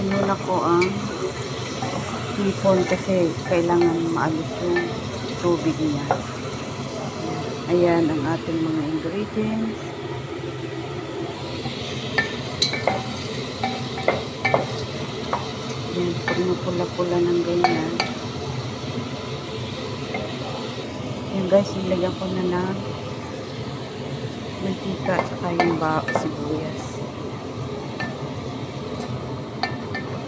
Inuna ko ang hipon kasi kailangan maalis yung tubig niya. Ayan ang ating mga ingredients. Ayan, pumapula-pula ng ganyan. Ayan guys, nilagyan ko na ng mantika at saka yung sibuyas.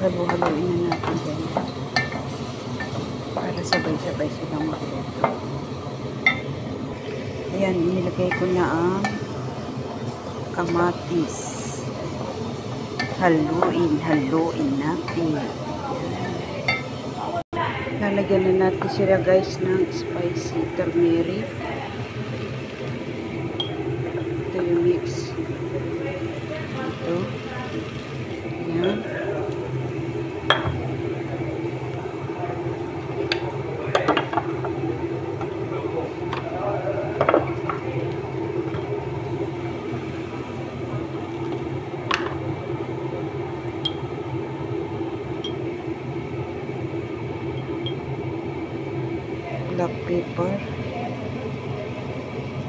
Halu-haluin na natin ganyan para sabay-sabay silang magluto. Ayan, inilagay ko na ang kamatis. Haluin natin. Lalagyan na natin sila guys ng spicy turmeric. Ito yung mix. Ito. Ayan. Black pepper.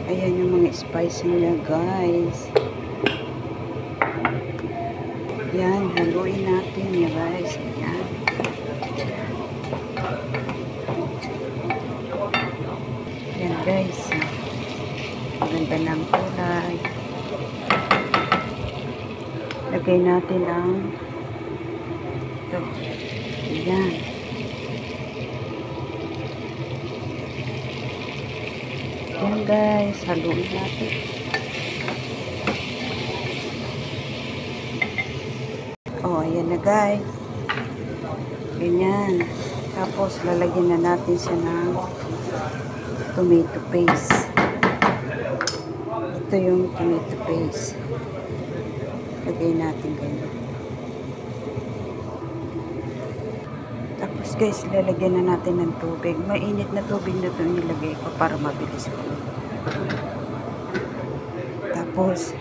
Ayan yung mga spice nila guys. Yan, haluin natin ya guys. Ayan. Ayan guys. Maganda ng kulay. Lagay natin ang ito. Ayan. Ayan guys, haluin natin. Oh, ayan na guys. Ganyan. Tapos lalagyan na natin siya ng tomato paste. Ito yung tomato paste. Lagay natin ganyan. Tapos guys, lalagyan na natin ng tubig. Mainit na tubig na ito nilagay ko para mabilis ko. Tapos,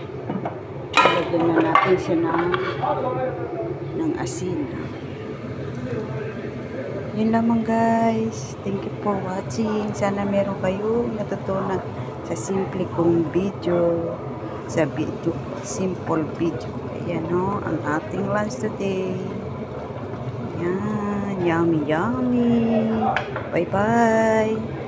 lalagyan na natin siya ng asin. Yun lamang guys. Thank you for watching. Sana meron kayong natutunan sa simple kong video. Sa video, simple video. Ayan o, ang ating lunch today. Ayan, yummy yummy. Bye bye.